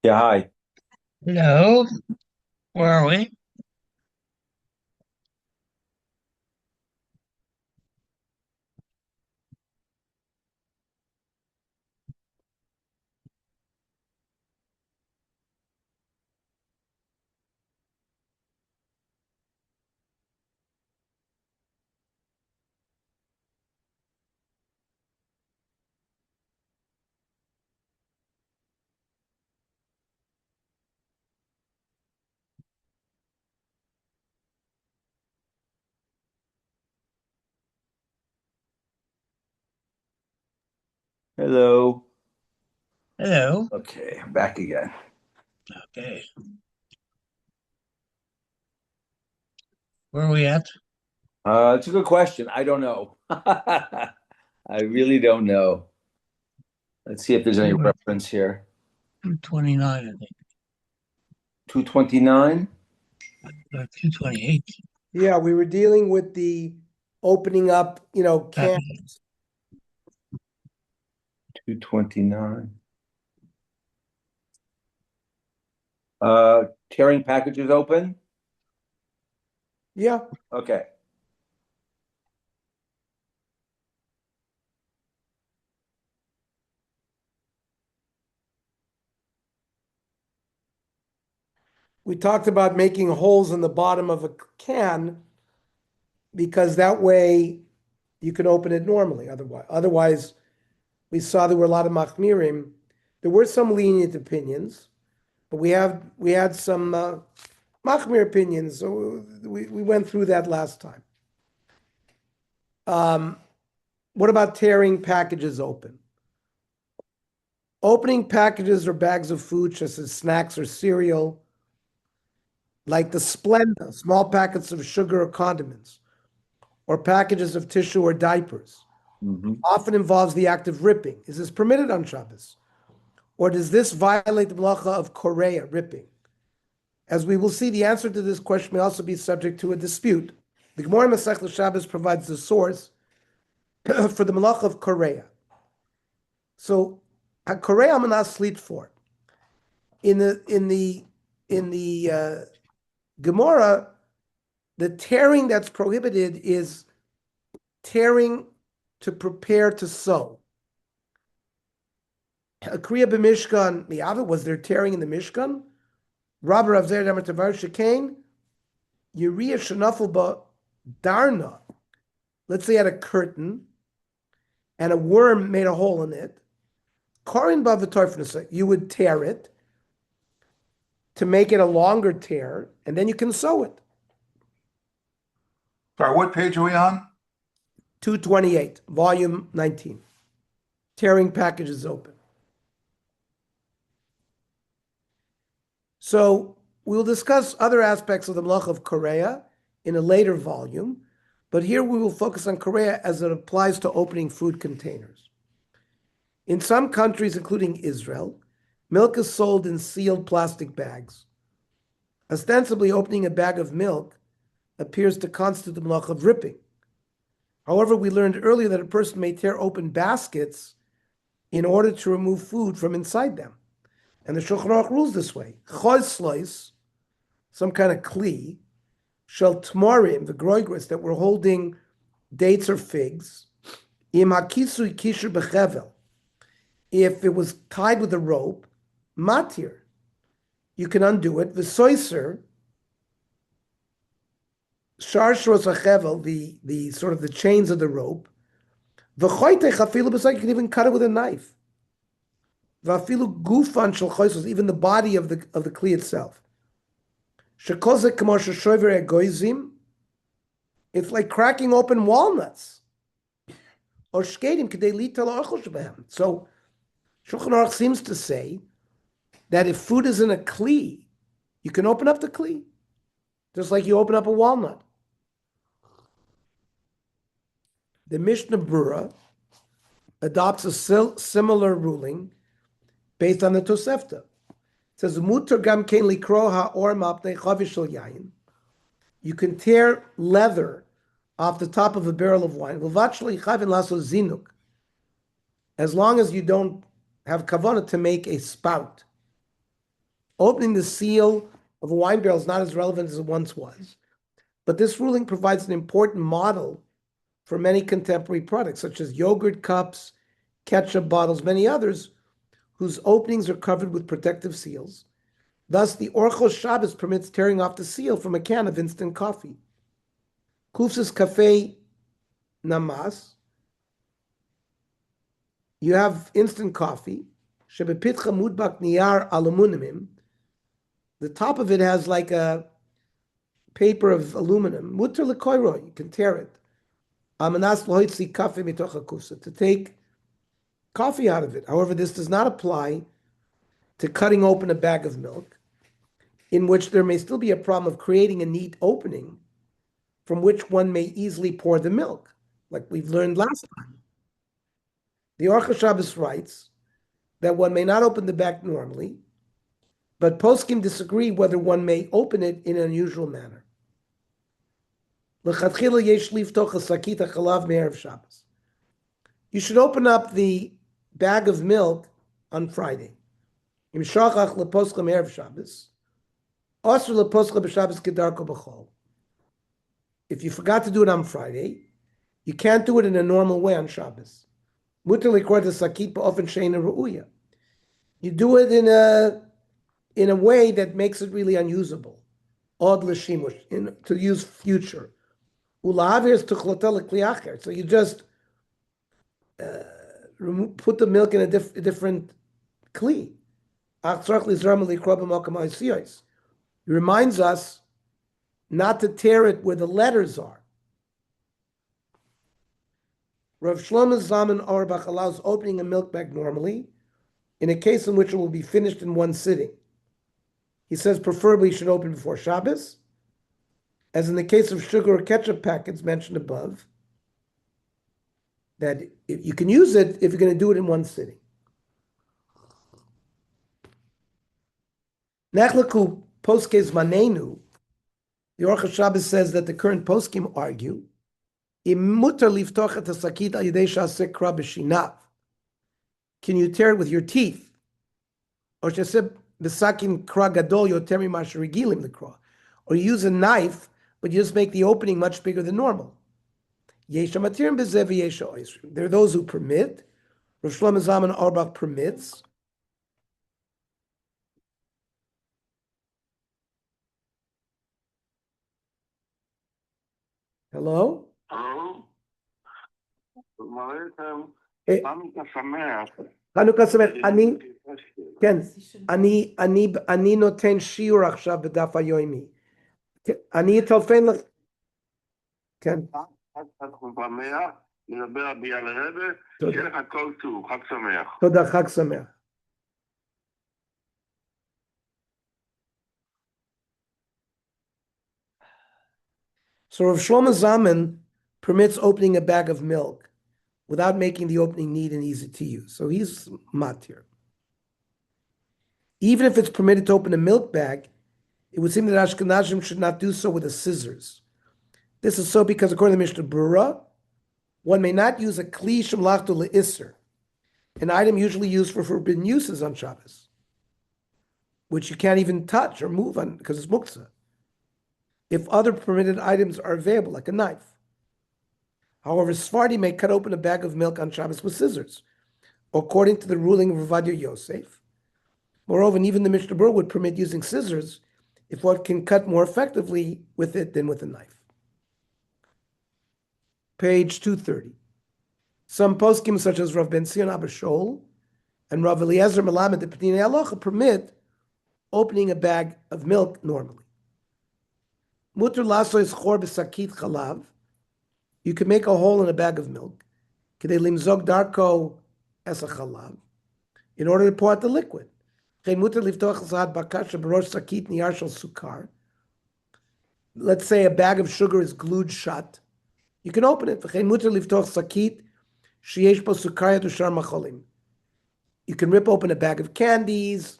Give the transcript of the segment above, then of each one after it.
Yeah, hi. Hello, where are we? Hello. Hello. Okay, I'm back again. Okay, where are we at? It's a good question. I don't know. I really don't know. Let's see if there's any We're at reference here. 229, I think. 229? 228. Yeah, we were dealing with the opening up, can. Package. 229. Tearing packages open? Yeah, Okay. we talked about making holes in the bottom of a can because that way you can open it normally. Otherwise, we saw there were a lot of machmirim. There were some lenient opinions, but we had some machmir opinions. So we went through that last time. Um, what about tearing packages open? Opening packages or bags of food, such as snacks or cereal, like the Splenda, small packets of sugar or condiments, or packages of tissue or diapers, Hmm. often involves the act of ripping. Is this permitted on Shabbos? Or does this violate the malacha of Korea, ripping? As we will see, the answer to this question may also be subject to a dispute. The Gemara Masechta Shabbos provides the source for the malacha of Korea. So, Korea I'm not slit for. In the Gemara, the tearing that's prohibited is tearing to prepare to sow. A kriya b'mishkan mi'avet, was there tearing in the mishkan? Rabbi Rav Zer Damar Tavar Shekain, Yuriya Shanafel ba Darna. Let's say you had a curtain and a worm made a hole in it. Karin ba v'torfnasa, you would tear it to make it a longer tear, and then you can sew it. Sorry, what page are we on? 228, volume 19. Tearing packages open. So we'll discuss other aspects of the Malach of Korea in a later volume, but here we will focus on Korea as it applies to opening food containers. In some countries, including Israel, milk is sold in sealed plastic bags. Ostensibly, opening a bag of milk appears to constitute the Malach of ripping. However, we learned earlier that a person may tear open baskets in order to remove food from inside them. And the Shulchan Aruch rules this way. Choz slice, some kind of kli, shel tmorim, the groigris that were holding dates or figs, im hakisui kisher bechevel, if it was tied with a rope, matir, you can undo it. V'soiser, shar shros hachevel, the sort of the chains of the rope, v'choitech afilu b'soy, you can even cut it with a knife. V'afilu gufan shel choisos, even the body of the kli itself. Shekozek kamo sheshover egoizim, it's like cracking open walnuts. Or shkedim k'dei lital ochel shebehem. So Shulchan Aruch seems to say that if food is in a kli, you can open up the kli, just like you open up a walnut. The Mishnah Brura adopts a similar ruling based on the Tosefta. It says, "Mutar gam kein likro ha'or mapnei chavish shel yayin." You can tear leather off the top of a barrel of wine. V'vachli chavin laso zinuk, as long as you don't have kavanah to make a spout. Opening the seal of a wine barrel is not as relevant as it once was, but this ruling provides an important model for many contemporary products, such as yogurt cups, ketchup bottles, many others, whose openings are covered with protective seals. Thus, the Hilchos Shabbos permits tearing off the seal from a can of instant coffee. Kufsis Cafe Namas, you have instant coffee. Shebepitcha mudbak niyar aluminum. The top of it has like a paper of aluminum. Mutter lekoiro, you can tear it. Amanas loitzi kafe mitocha kufsa, to take coffee out of it. However, this does not apply to cutting open a bag of milk, in which there may still be a problem of creating a neat opening from which one may easily pour the milk, like we've learned last time. The Hilchos Shabbos writes that one may not open the bag normally, but poskim disagree whether one may open it in an unusual manner. You should open up the bag of milk on Friday. If you forgot to do it on Friday, you can't do it in a normal way on Shabbos. You do it in a way that makes it really unusable. To use future. So you just put the milk in a different kli. It reminds us not to tear it where the letters are. Rav Shlomo Zalman Auerbach allows opening a milk bag normally in a case in which it will be finished in one sitting. He says preferably you should open before Shabbos, as in the case of sugar or ketchup packets mentioned above, that you can use it if you're going to do it in one sitting. Nechlaku poskes manenu, the Hilchos Shabbos says that the current poskim argue, can you tear it with your teeth? Or you use a knife, but you just make the opening much bigger than normal. There are those who permit. Rav Shlomo Zalman Auerbach permits. Hello? Hello? חנוכה שמח. חנוכה שמח. כן, אני נותן שיעור עכשיו בדף היומי. אני אטלפן לך. כן. חג שמח, נדבר ביאה לרבה, שיהיה לך כל טוב, חג שמח. תודה, חג שמח. So Rav Shlomo Zalman permits opening a bag of milk without making the opening neat and easy to use. So he's matir. Even if it's permitted to open a milk bag, it would seem that Ashkenazim should not do so with the scissors. This is so because according to Mishnah Brura, one may not use a kli shemlachto le'isser, an item usually used for forbidden uses on Shabbos, which you can't even touch or move on because it's muktzah, if other permitted items are available, like a knife. However, Sephardi may cut open a bag of milk on Shabbos with scissors, according to the ruling of Rav Ovadia Yosef. Moreover, even the Mishnah Berurah would permit using scissors if one can cut more effectively with it than with a knife. Page 230. Some poskim, such as Rav Ben Zion Abba Shaul and Rav Eliezer Melamed the Pedinei Halacha, permit opening a bag of milk normally. Mutter lasois chor b'sakit chalav. You can make a hole in a bag of milk, kedei limzog darko es chalav, in order to pour out the liquid. Let's say a bag of sugar is glued shut. You can open it. You can rip open a bag of candies.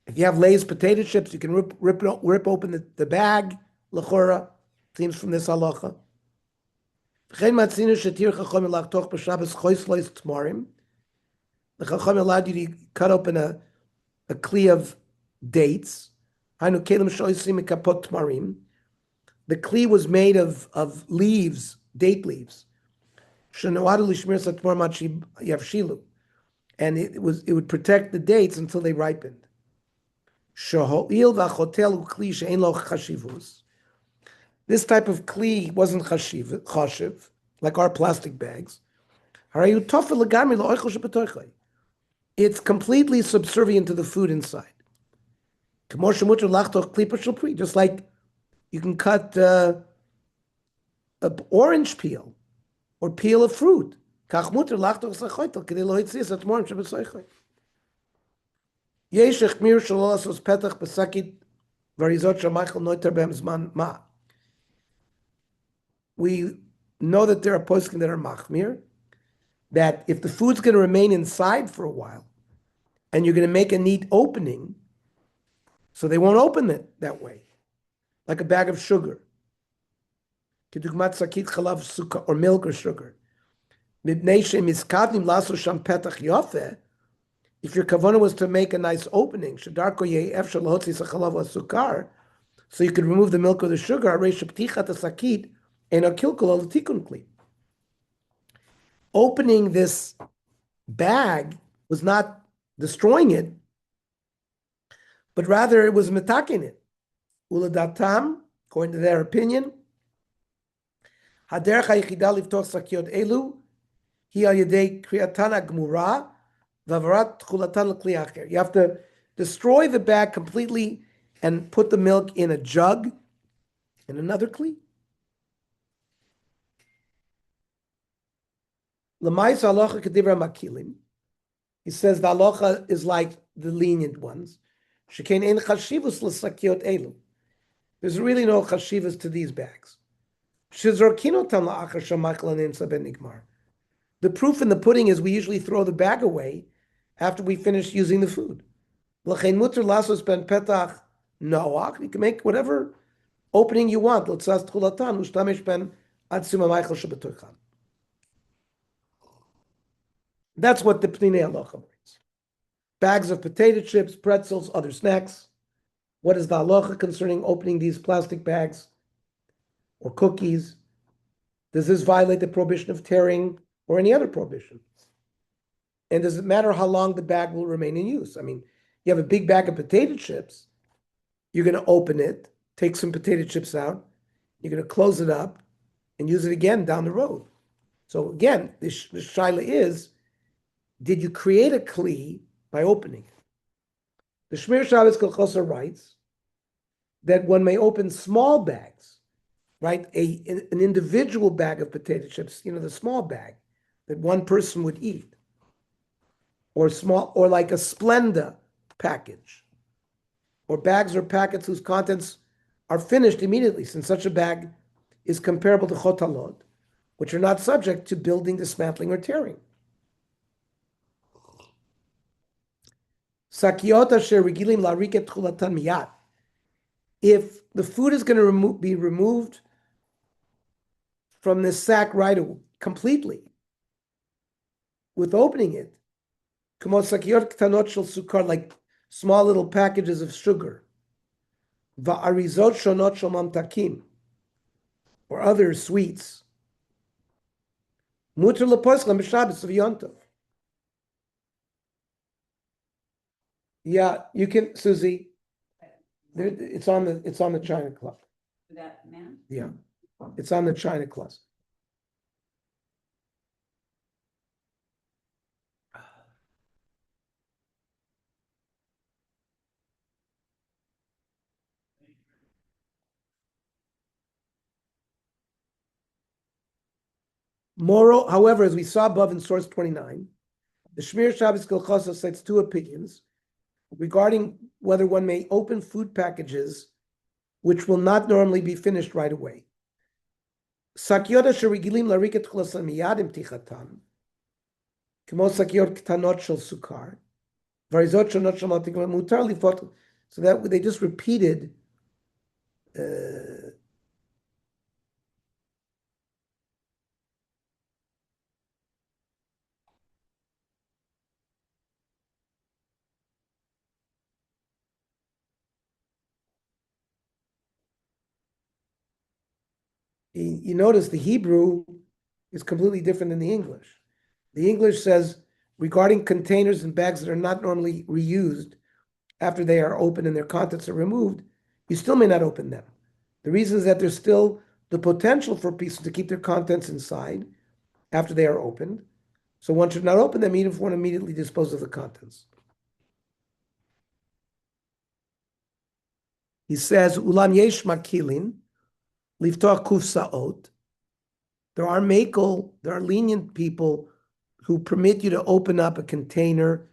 If you have Lay's potato chips, you can rip open the bag. L'chora, seems from this halacha. The Chacham allowed you to cut open a kli of dates. The kli was made of leaves, date leaves. And it would protect the dates until they ripened. This type of kli wasn't chashiv, like our plastic bags. It's completely subservient to the food inside. Just like you can cut an orange peel or peel of fruit. We know that there are poskim that are machmir, that if the food's going to remain inside for a while, and you're going to make a neat opening, so they won't open it that way, like a bag of sugar, or milk or sugar. If your kavanah was to make a nice opening, so you could remove the milk or the sugar, opening this bag was not destroying it, but rather it was metakin it. Uladatam, according to their opinion, haderech hayichida liftoch sakiot elu hi al yedei kriyatan hagmura v'avarat tchulatan l'kli acher. You have to destroy the bag completely and put the milk in a jug in another kli. L'maisa halacha kedivra makilim. He says the halacha is like the lenient ones. Shekain ein chashivus l'sakiot elu. There's really no chashivas to these bags. The proof in the pudding is we usually throw the bag away after we finish using the food. You can make whatever opening you want. That's what the Pnei Halacha brings. Bags of potato chips, pretzels, other snacks. What is the halacha concerning opening these plastic bags or cookies? Does this violate the prohibition of tearing or any other prohibition? And does it matter how long the bag will remain in use? I mean, you have a big bag of potato chips, you're going to open it, take some potato chips out, you're going to close it up and use it again down the road. So again, the shaila is, did you create a kli by opening it? The Shmir Shabbos Kolchosa writes that one may open small bags, right? An individual bag of potato chips, the small bag that one person would eat, or like a Splenda package, or bags or packets whose contents are finished immediately, since such a bag is comparable to chotalot, which are not subject to building, dismantling, or tearing. Sakiot asher regilim lariket tchulatan miyat. If the food is going to be removed from this sack completely, with opening it, like small little packages of sugar, va'arizot shonot shel mamtakim, or other sweets, muter leposlam b'Shabbos of Yontov. Yeah, you can, Susie. It's on the China Club. That man? Yeah, it's on the China Club. However, as we saw above in source 29, the Shmir Shabbos Kolchosa cites two opinions regarding whether one may open food packages which will not normally be finished right away. Sakiot asher regilim lariket tchulasan miyad im tichatan, k'mo sakiot k'tanot shel sukar, v'arizot shonot shel mamtakim mutar lifot. So that they just repeated You notice the Hebrew is completely different than the English. The English says, regarding containers and bags that are not normally reused after they are opened and their contents are removed, you still may not open them. The reason is that there's still the potential for pieces to keep their contents inside after they are opened. So one should not open them even if one immediately disposes of the contents. He says, Ulam yesh makilin, liftoch kufsaot. There are lenient people who permit you to open up a container,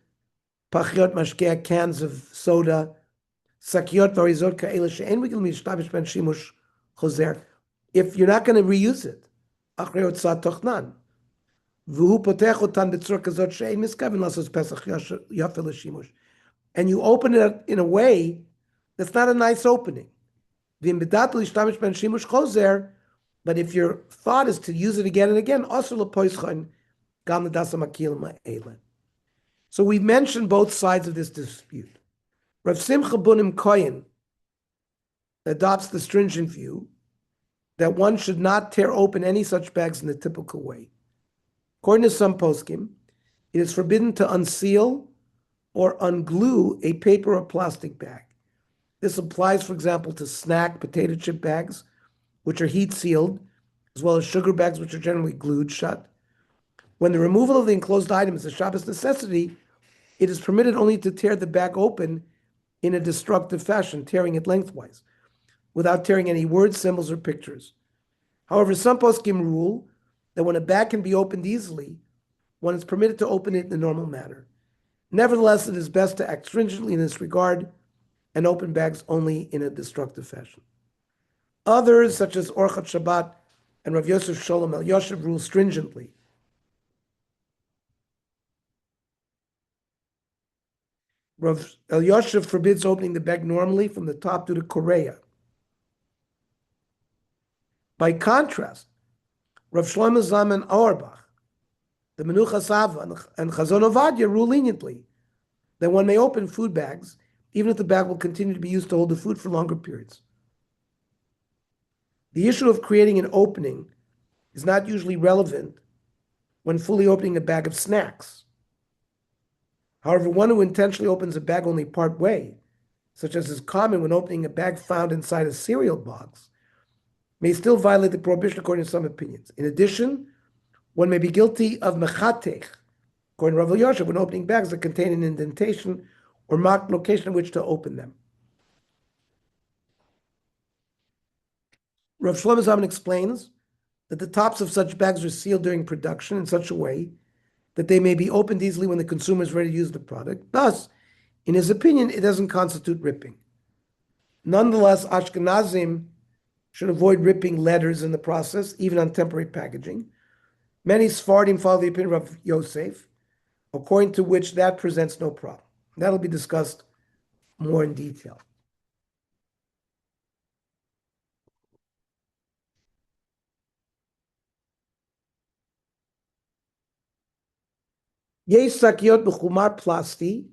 pachiot mashkea, cans of soda, sakiot varizot ka'ela she'en rigel mishtabish ben shimush chozer. If you're not going to reuse it, achrei otzat tochnan, v'hu potech otan b'tzur kazot she'en miskaven lasos pesach yafel l'shimush, and you open it in a way that's not a nice opening. V'im b'dat l'ishtabish ben shimush chozer. But if your thought is to use it again and again, so we've mentioned both sides of this dispute. Rav Simcha Bunim Koyen adopts the stringent view that one should not tear open any such bags in the typical way. According to some poskim, it is forbidden to unseal or unglue a paper or plastic bag. This applies, for example, to snack potato chip bags, which are heat sealed, as well as sugar bags, which are generally glued shut. When the removal of the enclosed item is a Shabbos necessity, it is permitted only to tear the bag open in a destructive fashion, tearing it lengthwise, without tearing any words, symbols, or pictures. However, some poskim rule that when a bag can be opened easily, one is permitted to open it in the normal manner. Nevertheless, it is best to act stringently in this regard and open bags only in a destructive fashion. Others, such as Orchat Shabbat and Rav Yosef Sholem Elyashiv, rule stringently. Rav Elyashiv forbids opening the bag normally from the top due to Korea. By contrast, Rav Shlomo Zalman Auerbach, the Menucha Sava, and Chazon Ovadia rule leniently that one may open food bags even if the bag will continue to be used to hold the food for longer periods. The issue of creating an opening is not usually relevant when fully opening a bag of snacks. However, one who intentionally opens a bag only part way, such as is common when opening a bag found inside a cereal box, may still violate the prohibition according to some opinions. In addition, one may be guilty of mechatech, according to Rav Elyashiv, when opening bags that contain an indentation or marked location in which to open them. Rav Shlomo Zalman explains that the tops of such bags are sealed during production in such a way that they may be opened easily when the consumer is ready to use the product. Thus, in his opinion, it doesn't constitute ripping. Nonetheless, Ashkenazim should avoid ripping letters in the process, even on temporary packaging. Many Sephardim follow the opinion of Yosef, according to which that presents no problem. That'll be discussed more in detail. Yesh sakiot b'chumar plasti.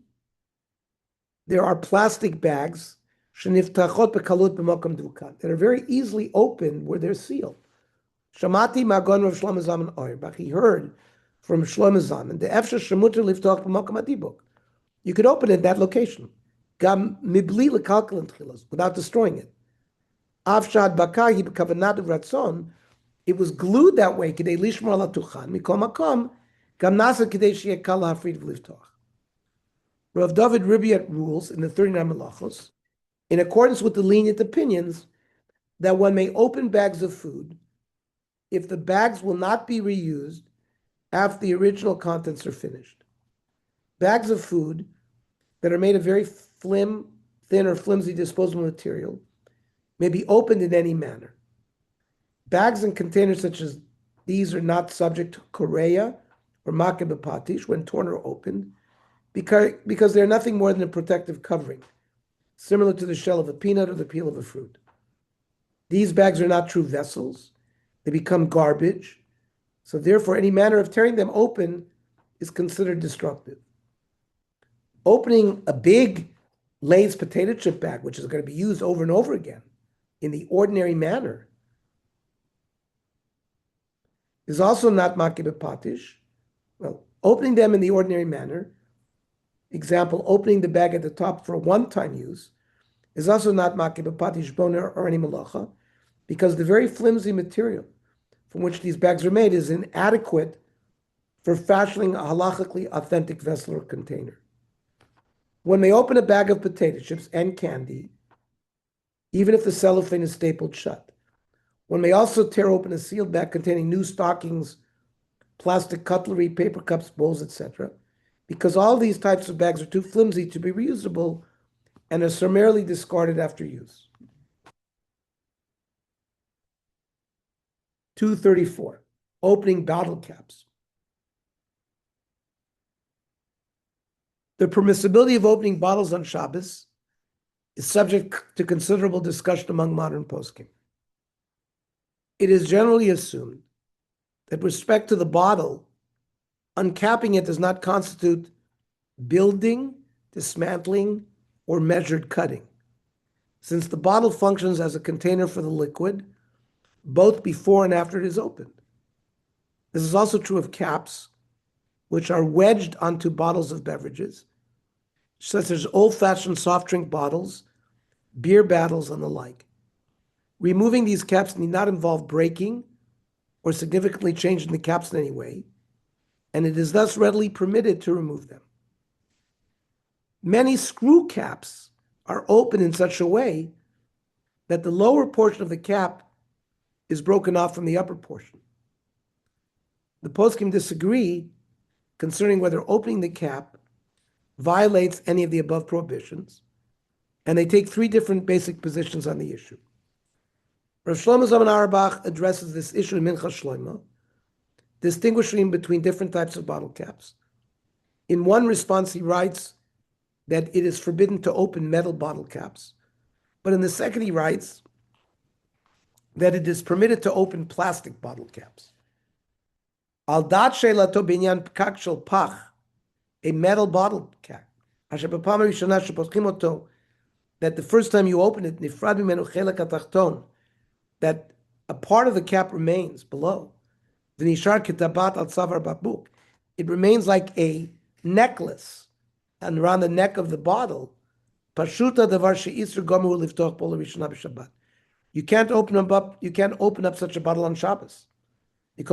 There are plastic bags sheniftachot bekalut b'makom dukan that are very easily opened where they're sealed. Shamati magon Rav Shlomo Zalman Auerbach. He heard from Shlomo Zalman the efsha shemuter liftach b'makom adibuk. You could open it at that location, gam mibli lekalkal tchilos, without destroying it. Avshad bakahi b'kavanat ratzon. It was glued that way. Kidei lishmor ala tuchan mikom makom. Rav David Ribiat rules in the 39 Melachos, in accordance with the lenient opinions, that one may open bags of food if the bags will not be reused after the original contents are finished. Bags of food that are made of very thin or flimsy disposable material may be opened in any manner. Bags and containers such as these are not subject to korea or makeh b'patish when torn or opened, because they're nothing more than a protective covering, similar to the shell of a peanut or the peel of a fruit. These bags are not true vessels. They become garbage. So therefore, any manner of tearing them open is considered destructive. Opening a big Lay's potato chip bag, which is going to be used over and over again in the ordinary manner, is also not makeh b'patish. Well, opening them in the ordinary manner, example, opening the bag at the top for one-time use, is also not makeh b'patish boner or any malacha, because the very flimsy material from which these bags are made is inadequate for fashioning a halachically authentic vessel or container. When they open a bag of potato chips and candy, even if the cellophane is stapled shut, one may also tear open a sealed bag containing new stockings, plastic cutlery, paper cups, bowls, etc., because all these types of bags are too flimsy to be reusable and are summarily discarded after use. 234. Opening bottle caps. The permissibility of opening bottles on Shabbos is subject to considerable discussion among modern poskim. It is generally assumed that with respect to the bottle, uncapping it does not constitute building, dismantling, or measured cutting, since the bottle functions as a container for the liquid, both before and after it is opened. This is also true of caps, which are wedged onto bottles of beverages, such as old-fashioned soft drink bottles, beer bottles, and the like. Removing these caps need not involve breaking or significantly changing the caps in any way, and it is thus readily permitted to remove them. Many screw caps are open in such a way that the lower portion of the cap is broken off from the upper portion. The poskim disagree concerning whether opening the cap violates any of the above prohibitions, and they take three different basic positions on the issue. Rav Shlomo Zalman Auerbach addresses this issue in Minchas Shlomo, distinguishing between different types of bottle caps. In one response, he writes that it is forbidden to open metal bottle caps, but in the second, he writes that it is permitted to open plastic bottle caps. Al dat shelato binyan pkak shel pach, a metal bottle cap, asher b'pam harishona shepotchim oto, that the first time you open it, nifrad mimenu chelak hatachton, that a part of the cap remains below. V'nishar ketabat al tzavar bakbuk, it remains like a necklace and around the neck of the bottle. Pashuta davar she'isur gomu liftoch bo l'rishona b'Shabbat. You can't open up. You can't open up such a bottle on Shabbos. If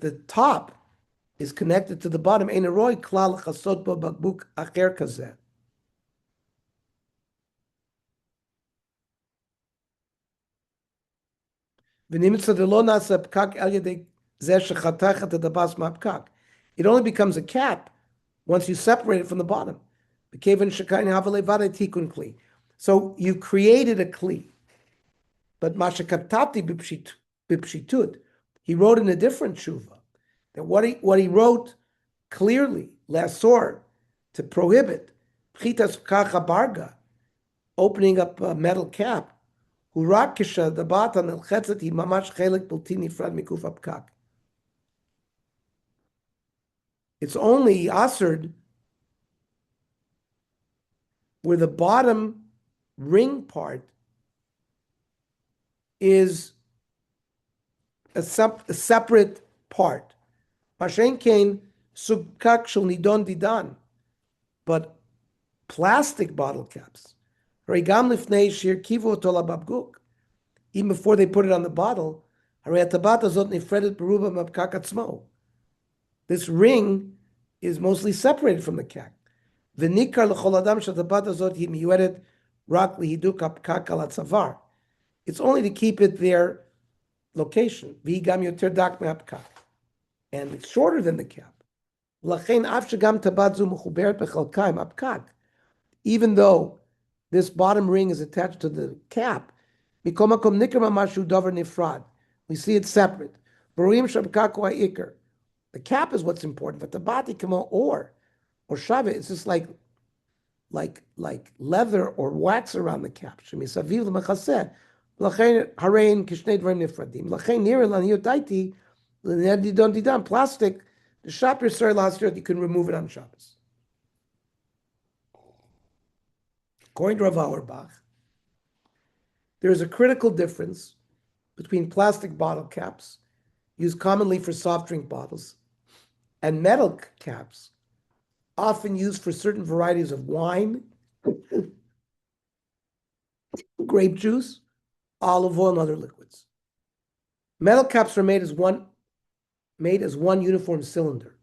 the top is connected to the bottom, it only becomes a cap once you separate it from the bottom. So you created a kli, but mashakatati bipshitut, he wrote in a different tshuva that what he wrote clearly lasor, to prohibit pchitas kacha barga, opening up a metal cap, hurakisha the batan el chetzati mamash chelik bultini frad mikuf apkak. It's only aserd where the bottom ring part is a separate part. Mashen kain subkak shel nidon didan, but plastic bottle caps, regam lifnei shir kivu tola babguk, even before they put it on the bottle, this ring is mostly separated from the cap. It's only to keep it their location. And it's shorter than the cap. Even though this bottom ring is attached to the cap, we see it separate. The cap is what's important, but the bati or shavet, it's just like leather or wax around the cap. Plastic, the shopper you can remove it on Shabbos. According to Rav Auerbach, There is a critical difference between plastic bottle caps, used commonly for soft drink bottles, and metal caps, often used for certain varieties of wine, grape juice, olive oil, and other liquids. Metal caps are made as one uniform cylinder,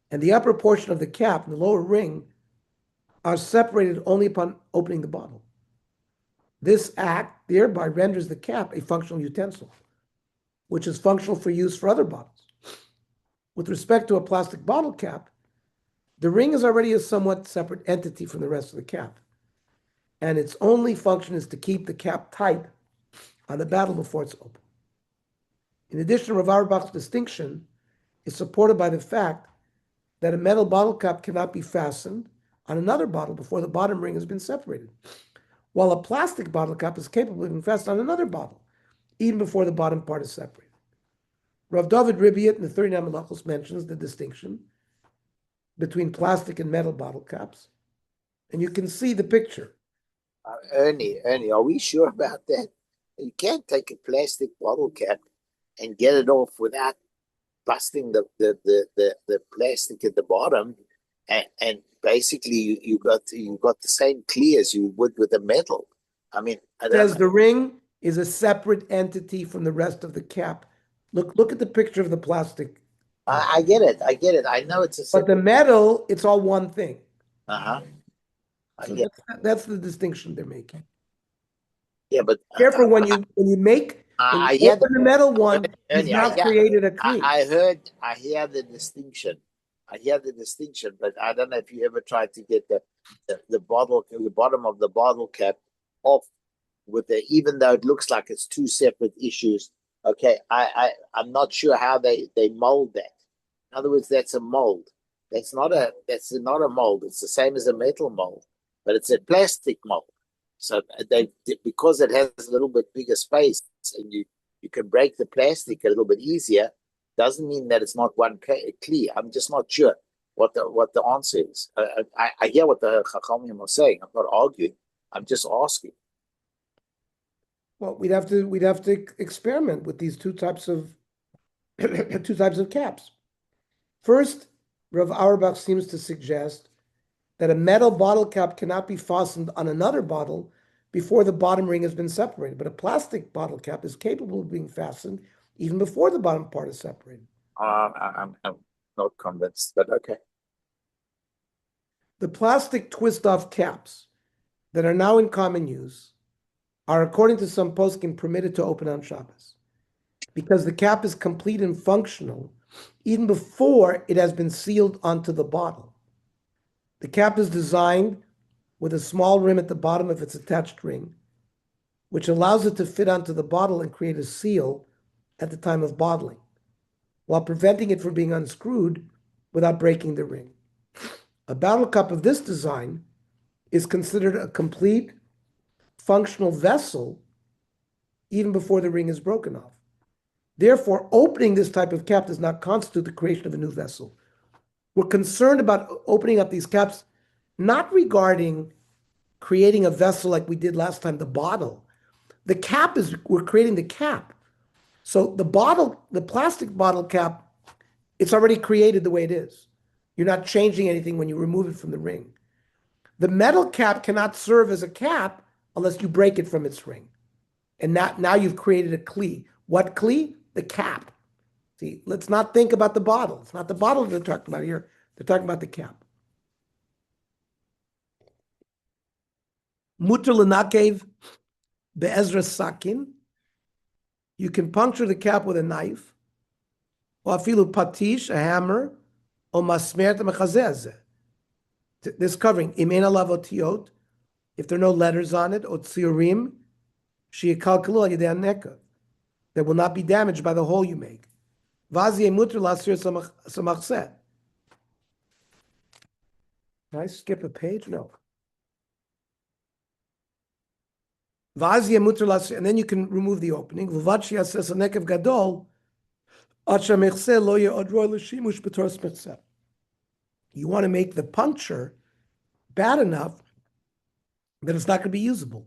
and the upper portion of the cap and the lower ring are separated only upon opening the bottle. This act thereby renders the cap a functional utensil, which is functional for use for other bottles. With respect to a plastic bottle cap, the ring is already a somewhat separate entity from the rest of the cap, and its only function is to keep the cap tight on the bottle before it's open. In addition, Rav Auerbach's distinction is supported by the fact that a metal bottle cap cannot be fastened on another bottle before the bottom ring has been separated, while a plastic bottle cap is capable of being fastened on another bottle, even before the bottom part is separated. Rav David Ribiat in the 39 Malachos mentions the distinction between plastic and metal bottle caps, and you can see the picture. Ernie, are we sure about that? You can't take a plastic bottle cap and get it off without busting the plastic at the bottom, and basically you got the same clear as you would with a metal. I mean, I don't know. The ring is a separate entity from the rest of the cap. Look at the picture of the plastic. I get it. I know it's a But the metal, it's all one thing. Uh-huh. So that's the distinction they're making. Yeah, but Therefore, when you open the metal one, you've now created a kli. I hear the distinction. But I don't know if you ever tried to get the bottom of the bottle cap off with even though it looks like it's two separate issues. Okay, I'm not sure how they mold that. In other words, that's a mold. That's not a mold. It's the same as a metal mold, but it's a plastic mold. So because it has a little bit bigger space and you can break the plastic a little bit easier, doesn't mean that it's not one clear. I'm just not sure what the answer is. I hear what the Chachamim are saying. I'm not arguing. I'm just asking. Well, we'd have to experiment with these two types of caps. First, Rav Auerbach seems to suggest that a metal bottle cap cannot be fastened on another bottle before the bottom ring has been separated, but a plastic bottle cap is capable of being fastened even before the bottom part is separated. I'm not convinced, but okay. The plastic twist-off caps that are now in common use are, according to some poskim, permitted to open on Shabbos because the cap is complete and functional even before it has been sealed onto the bottle. The cap is designed with a small rim at the bottom of its attached ring, which allows it to fit onto the bottle and create a seal at the time of bottling, while preventing it from being unscrewed without breaking the ring. A bottle cup of this design is considered a complete functional vessel even before the ring is broken off. Therefore, opening this type of cap does not constitute the creation of a new vessel. We're concerned about opening up these caps not regarding creating a vessel like we did last time, the bottle. The cap we're creating the cap. So the plastic bottle cap, it's already created the way it is. You're not changing anything when you remove it from the ring. The metal cap cannot serve as a cap unless you break it from its ring. And now you've created a kli. What kli? The cap. See, let's not think about the bottle. It's not the bottle they're talking about here. They're talking about the cap. Mutter l'nakev be'ezra sakin. You can puncture the cap with a knife, or afilu patish, a hammer, or masmer mechazeh. This covering imen alav otiot, if there are no letters on it, or tziurim, sheyikalkalu al yedei haneka, that will not be damaged by the hole you make. Vazi mutter lasir samachzeh. Can I skip a page? No. And then you can remove the opening. You want to make the puncture bad enough that it's not going to be usable.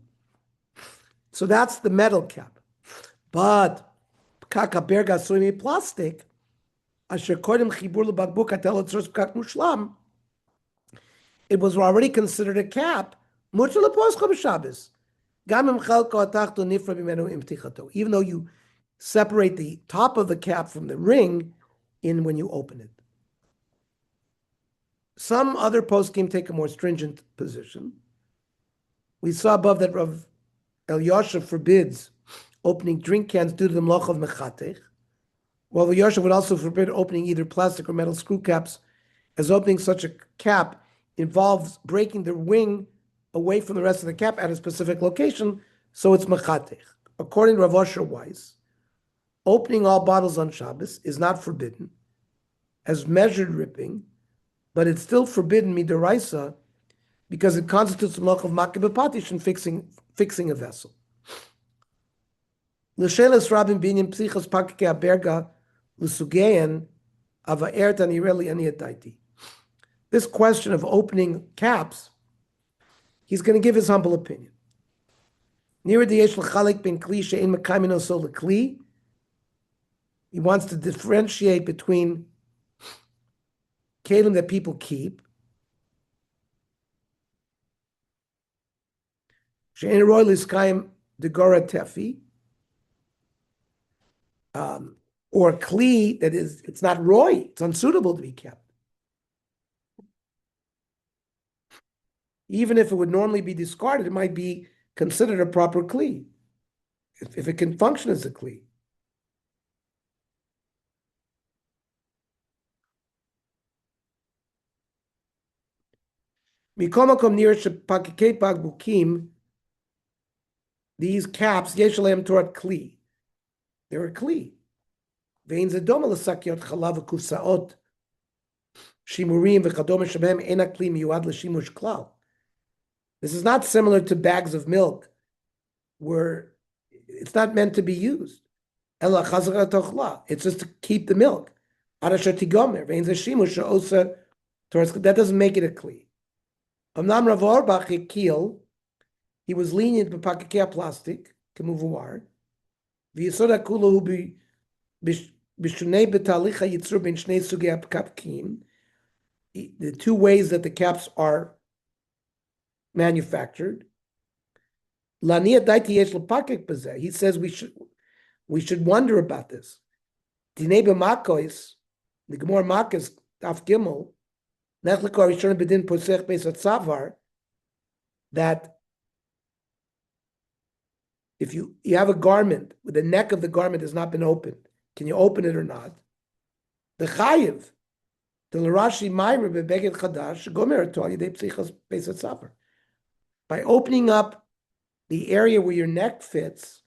So that's the metal cap. But kaka berga soimi plastic, asher kodem chibur lebagbuk atel etzros pkat mushlam, it was already considered a cap. Mutter leposcha b'Shabbos. Gam im chelko atachto nifra b'menu im ptichato. Even though you separate the top of the cap from the ring in when you open it. Some other poskim take a more stringent position. We saw above that Rav Elyashiv forbids opening drink cans due to the mloch of mechatech, while Rav Elyashiv would also forbid opening either plastic or metal screw caps, as opening such a cap involves breaking the wing away from the rest of the cap at a specific location, so it's mechatech. According to Rav Osher Weiss, opening all bottles on Shabbos is not forbidden, as measured ripping, but it's still forbidden midaraisa because it constitutes the mloch of makeh b'patish in fixing a vessel. L'shelas rabim binyan psichos pakekei aberga l'sugeyan ava'ert anireli aniadaiti. This question of opening caps, he's going to give his humble opinion. Nira diyesh l'chalik ben kli she'in mekaymin oso l'kli. He wants to differentiate between kelim that people keep, she'en roy l'skayim degora tefi, or kli that is, it's not roy, it's unsuitable to be kept. Even if it would normally be discarded, it might be considered a proper kli, if it can function as a kli. Mikomakom near shepakikei pagbukim, these caps, yeshalem torat kli. They're a kli. Vein zedom l'sakiot chalav v'kufsaot shimurim v'chadom shabem ena kli miyuad l'shimush klal. This is not similar to bags of milk, where it's not meant to be used. Ela chazara tochla. It's just to keep the milk. Arasha tigomer vein zeshimush she'osa toras. That doesn't make it a kli. Amnam Rav Auerbach Yekil, he was lenient with pakekei plastic, kemuvuar. V'yisod hakula hu b'shunei betalicha yitzur ben shnei sugei hapkakim. The two ways that the caps are manufactured. Laniya daiti yesh l'pakek b'zeh. He says we should wonder about this. Dinei b'makois, the Gemara Makos Daf Gimel, that if you have a garment where the neck of the garment has not been opened, can you open it or not? The chayiv, the l'rashi ma'ir bebeged chadash gomer to al yedei psichos beisat savar. By opening up the area where your neck fits,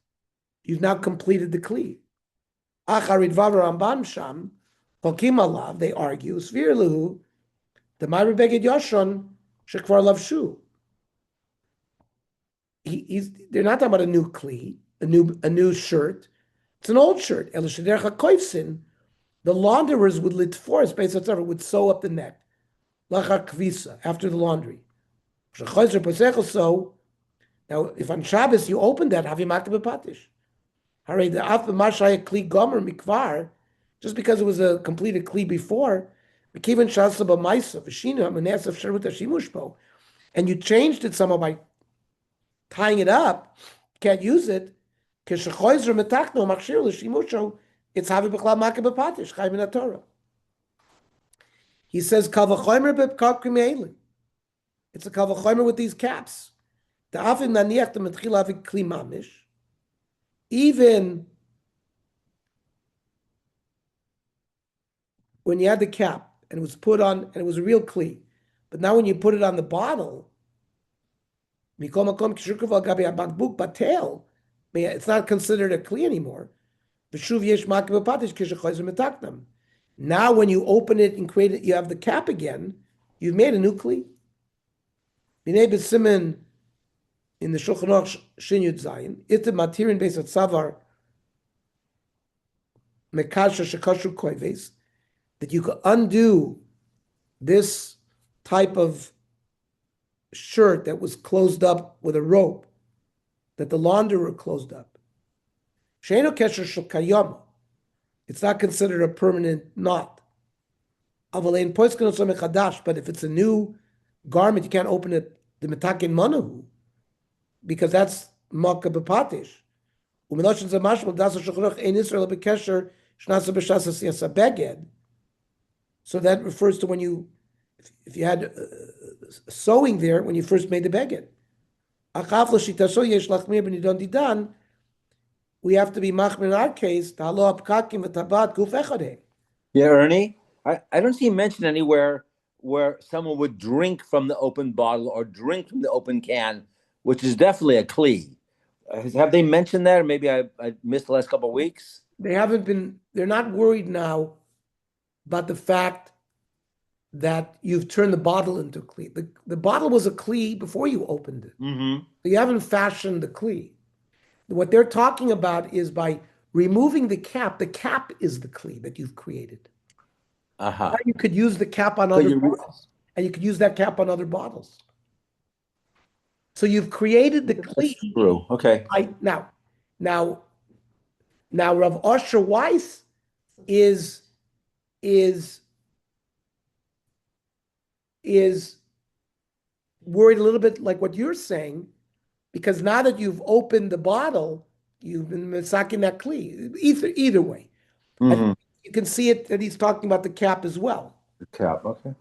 you've now completed the kli. Acharid vav Rambam sham hokim alav, they argue svir lehu. The Ma'ir Beged Yashon Shekvar Lavshu. They're not talking about a new kli, a new shirt. It's an old shirt. El Shedercha Koifsin, the launderers would litforce based on would sew up the neck. Lachar Kvisa, after the laundry. So now if on Shabbos you open that, have you makeh b'patish? Hare the af b'mashaya kli gomer mikvar, just because it was a completed kli before. And you changed it somehow by tying it up, can't use it. It's havi b'chlal makeh b'patish chayv min Torah. He says kal v'chomer b'kakrim elim. It's a kal v'chomer with these caps. The afim naniach the metchil avi kli mamish. Even when you had the cap and it was put on, and it was a real kli, but now when you put it on the bottle, it's not considered a kli anymore. Now when you open it and create it, you have the cap again, you've made a new kli. In the Shulchan Aruch Shin Yud Zayin, it's the matirin based on savar mekasha shekashu koives, that you could undo this type of shirt that was closed up with a rope, that the launderer closed up. She'eino kesher shel kayama. It's not considered a permanent knot. Avalein poisken oso mechadash, but if it's a new garment, you can't open it the metakin manahu, because that's makka b'patish. U'meloshin zemashmal dasa shulchan ein Israel b'kesher shnasa b'shasa siyasa beged. So that refers to when you, if you had sewing there when you first made the beged. Achaf l'shitaso yesh lachmir b'nidon didan. We have to be machmir in our case. Ta'alo apkakim v'tabat guf echadeh. Yeah, Ernie, I don't see mention anywhere where someone would drink from the open bottle or drink from the open can, which is definitely a kli. Have they mentioned that? Or maybe I missed the last couple of weeks. They're not worried now about the fact that you've turned the bottle into a kli. The bottle was a kli before you opened it. Mm-hmm. You haven't fashioned the kli. What they're talking about is by removing the cap is the kli that you've created. Uh-huh. Now you could use the cap on other bottles, and you could use that cap on other bottles. So you've created the kli. That's true. Okay. Now, Rav Osher Weiss is worried a little bit like what you're saying, because now that you've opened the bottle, you've been misaking that kli. Either way, Mm-hmm. you can see it that he's talking about the cap as well. The cap. Okay.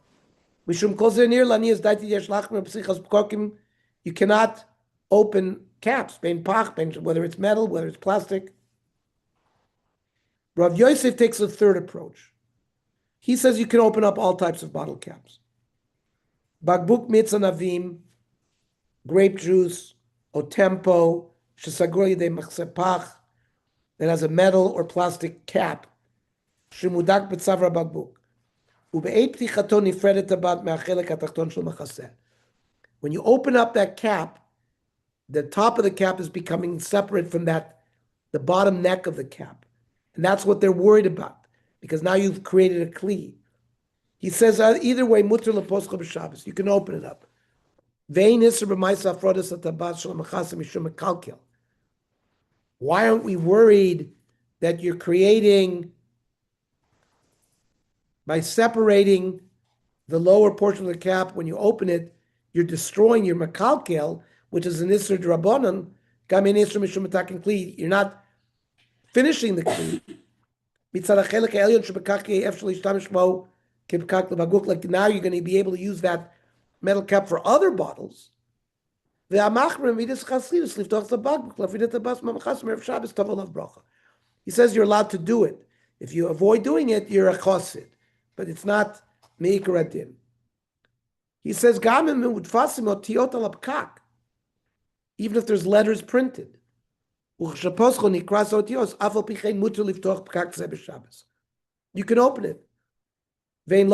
You cannot open caps, whether it's metal, whether it's plastic. Rav Yosef takes a third approach. He says you can open up all types of bottle caps. Bagbuk mitzanavim, grape juice, otempo, shesagur yedei machsepach, that has a metal or plastic cap. Shemudak b'tzavra bagbuk. Ube'eit ptichato nifredet tabat me'achelek hatachton shel machaseh. When you open up that cap, the top of the cap is becoming separate from the bottom neck of the cap. And that's what they're worried about, because now you've created a kli. He says either way, mutter leposcha b'Shabbos, you can open it up. Why aren't we worried that you're creating, by separating the lower portion of the cap, when you open it, you're destroying your mekalkel, which is an isser drabonon, gamin isser mishum metakin kli. You're not finishing the kli. Like now you're going to be able to use that metal cap for other bottles. He says you're allowed to do it. If you avoid doing it, you're a chosid, but it's not meikar adin. He says even if there's letters printed. You can open it. There's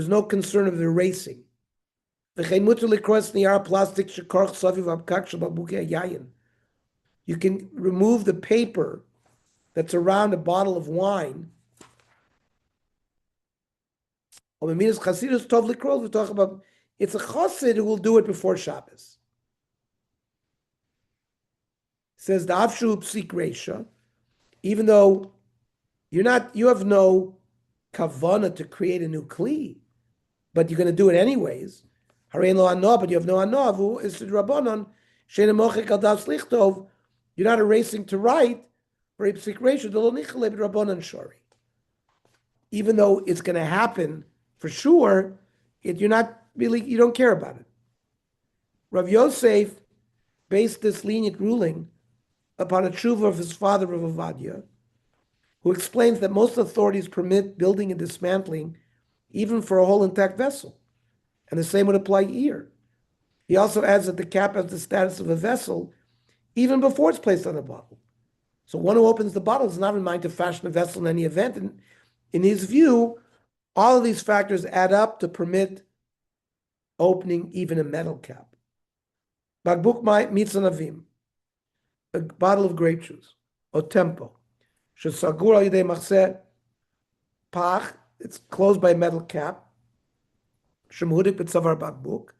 no concern of erasing. You can remove the paper that's around a bottle of wine. It's a chassid who will do it before Shabbos. It says the Avshu Psik Reisha, even though you have no kavana to create a new kli, but you're going to do it anyways. But you have no anavu is the rabbanon she'ena mochek al das lichtov. You're not erasing to write for Psik Reisha the lo nichaleb rabbanon shori. Even though it's going to happen for sure, you don't care about it. Rav Yosef based this lenient ruling upon a tshuva of his father, Rav Ovadia, who explains that most authorities permit building and dismantling even for a whole intact vessel. And the same would apply here. He also adds that the cap has the status of a vessel even before it's placed on a bottle. So one who opens the bottle is not in mind to fashion a vessel in any event. And in his view, all of these factors add up to permit opening even a metal cap. Bagbuk mitzanavim, a bottle of grape juice, or tempo. Shesagur al yidei machseh pach, it's closed by a metal cap. Shemhudik b'tzavar bagbuk,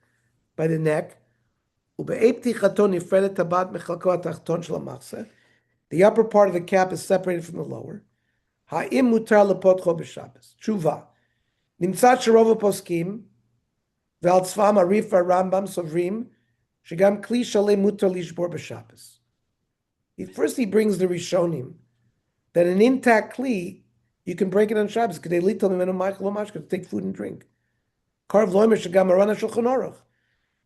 by the neck. The upper part of the cap is separated from the lower. Ha'im mutar lepotcho b'Shabbos. Tshuva. Nimtzat sherova poskim ve'al tzvam arif Rambam sovrim shegam kli shalem mutar lishbor b'Shabbos. First, he brings the Rishonim that an intact kli you can break it on Shabbos. Could they lead to to take food and drink? Karv loimer shegam arana shulchan aruch.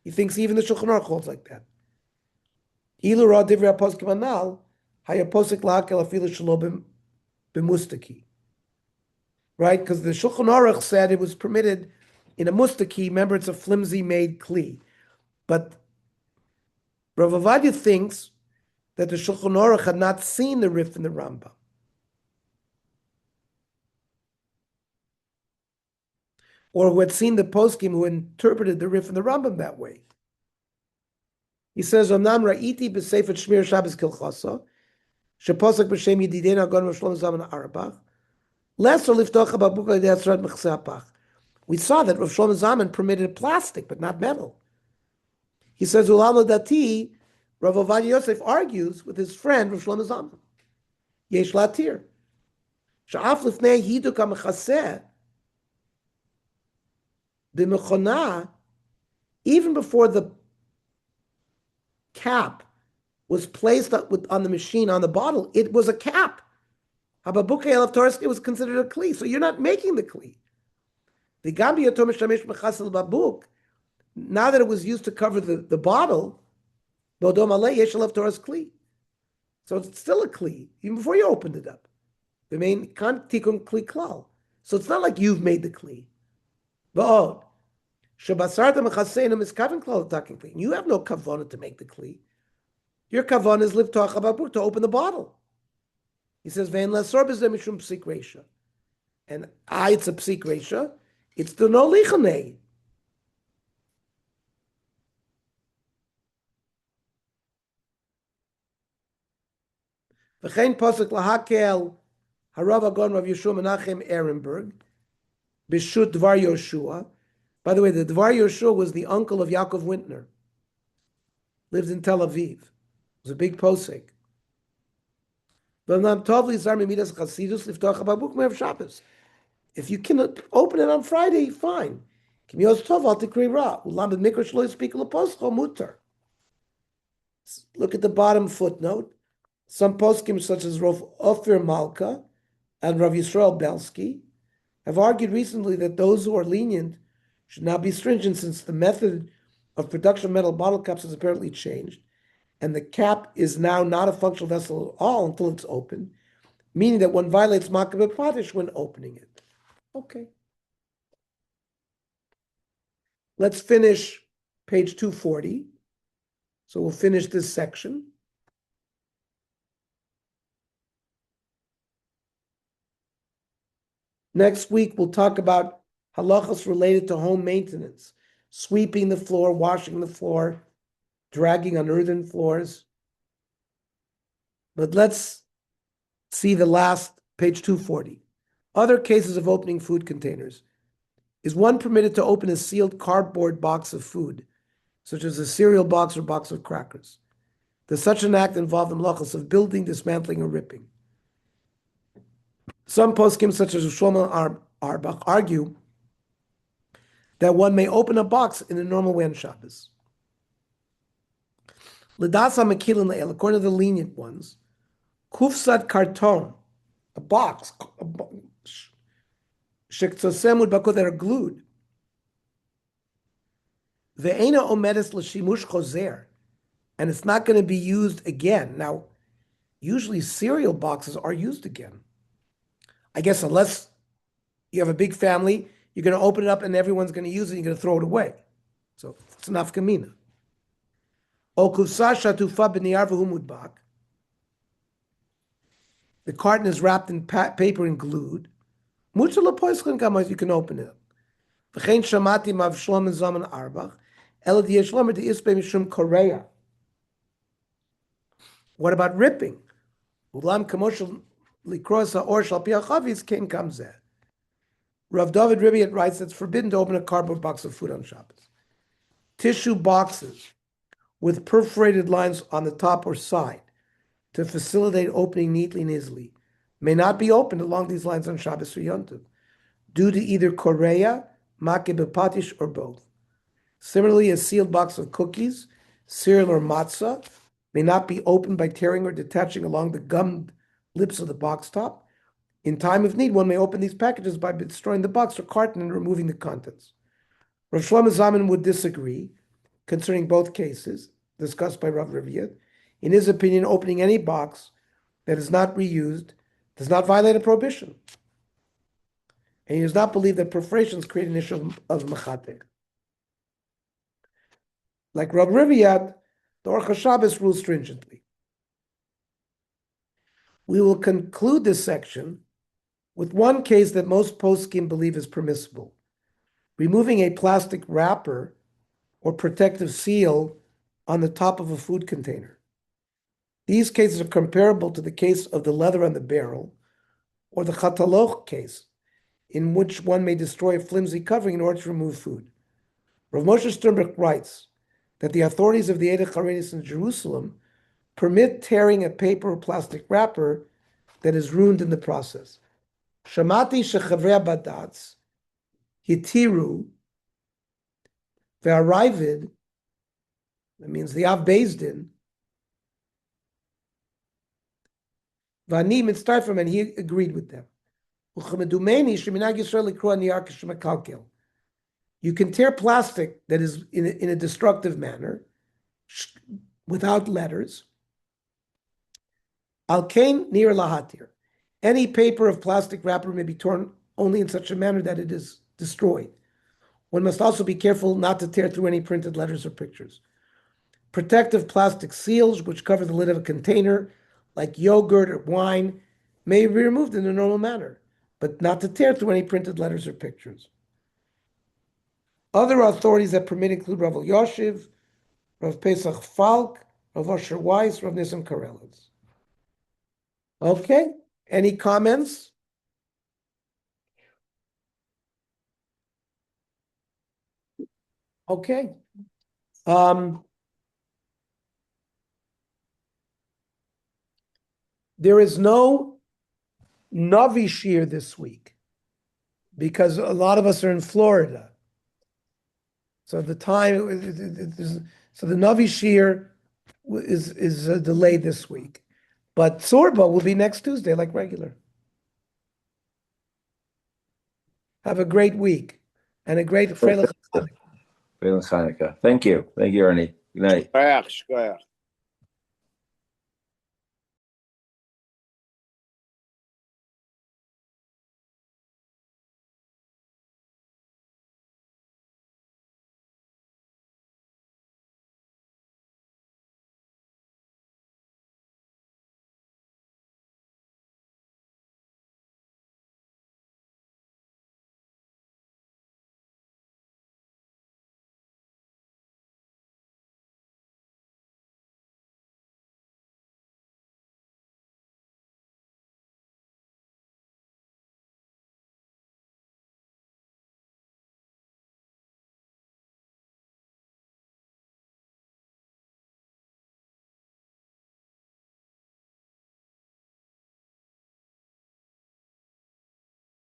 He thinks even the Shulchan Aruch holds like that. Ilu ra divrei poskim anal hayaposik lahakel afilu shelo b'mustaki. Right, because the Shulchan Aruch said it was permitted in a mustaki. Remember, it's a flimsy made kli, but Rav Ovadia thinks that the Shulchan Aruch had not seen the Rif in the Rambam. Or who had seen the poskim who interpreted the Rif in the Rambam that way. He says, "Omnam ra'iti b'sefer Shmir Shabbos Kilchasa, sheposek b'shem Yedidena Agon Shlomo Zalman Auerbach, lesser liftocha b'buka yedei mechsei hapach." We saw that Rav Shlomo Zalman permitted plastic, but not metal. He says, "Ulam dati." Rav Ovadia Yosef argues with his friend Rav Shlomo Zalman. Yesh latir. Sha'af lifnei hiduk ha'mechaseh b'mechona, even before the cap was placed on the machine, on the bottle, it was a cap. It was considered a kli. So you're not making the kli. Now that it was used to cover the bottle, so it's still a kli, even before you opened it up. So it's not like you've made the kli. You have no kavanah to make the kli. Your kavanah is liftach hababuk, to open the bottle. He says, "Vein lasor b'zeh mishum psik reisha," and it's a psik reisha. It's the no lichanei. V'chein posuk lahakel harav agon Rav Yeshua Menachem Ehrenberg b'shut Dvar Yoshua. By the way, the Dvar Yoshua was the uncle of Yaakov Wintner. Lived in Tel Aviv. Was a big posek. If you can open it on Friday, fine. Look at the bottom footnote. Some poskim, such as Rav Ophir Malka and Rav Yisrael Belsky, have argued recently that those who are lenient should now be stringent, since the method of production of metal bottle caps has apparently changed, and the cap is now not a functional vessel at all until it's open, meaning that one violates Makabeh Pratish when opening it. Okay. Let's finish page 240. So we'll finish this section. Next week, we'll talk about halachos related to home maintenance, sweeping the floor, washing the floor, dragging on earthen floors. But let's see the last, page 240. Other cases of opening food containers. Is one permitted to open a sealed cardboard box of food, such as a cereal box or box of crackers? Does such an act involve the malachos of building, dismantling, or ripping? Some poskim, such as Shlomo Auerbach, argue that one may open a box in a normal way on Shabbos. L'dasa mekilin le'el, according to the lenient ones, kufsat karton, a box, shektosem udbakot, that are glued. Ve'ena omedes l'shimush chozer, and it's not going to be used again. Now, usually cereal boxes are used again. I guess unless you have a big family, you're going to open it up and everyone's going to use it, and you're going to throw it away. So it's an afkamina. The carton is wrapped in paper and glued. You can open it. What about ripping? Rav David Ribiat writes that it's forbidden to open a cardboard box of food on Shabbos. Tissue boxes with perforated lines on the top or side to facilitate opening neatly and easily may not be opened along these lines on Shabbos or Yom Tov, due to either korea, makeh b'patish, or both. Similarly, a sealed box of cookies, cereal, or matzah may not be opened by tearing or detaching along the gummed lips of the box top. In time of need, one may open these packages by destroying the box or carton and removing the contents. Rav Shlomo Zalman would disagree concerning both cases discussed by Rav Rivia. In his opinion, opening any box that is not reused does not violate a prohibition. And he does not believe that perforations create an issue of mechatek. Like Rav Rivia, the Hilchos Shabbos rules stringently. We will conclude this section with one case that most poskim believe is permissible: removing a plastic wrapper or protective seal on the top of a food container. These cases are comparable to the case of the leather on the barrel or the chataloch case, in which one may destroy a flimsy covering in order to remove food. Rav Moshe Sternberg writes that the authorities of the Eidah Charenis in Jerusalem permit tearing a paper or plastic wrapper that is ruined in the process. Shamati shechavrei badatz hitiru ve'aravid, that means the Av Beis Din, v'ani mitzarfim, and he agreed with them. You can tear plastic that is in a destructive manner without letters. Al-kain nir lahatir. Any paper of plastic wrapper may be torn only in such a manner that it is destroyed. One must also be careful not to tear through any printed letters or pictures. Protective plastic seals, which cover the lid of a container, like yogurt or wine, may be removed in a normal manner, but not to tear through any printed letters or pictures. Other authorities that permit include Rav Yoshiv, Rav Pesach Falk, Rav Asher Weiss, Rav Nissim Karelitz. Okay, any comments? Okay. There is no Navi Shir this week because a lot of us are in Florida. So the Navi Shir is delayed this week. But Tzurba will be next Tuesday, like regular. Have a great week and a great Freilich Hanukkah. Hanukkah. Thank you. Thank you, Ernie. Good night. Shkoyach, shkoyach.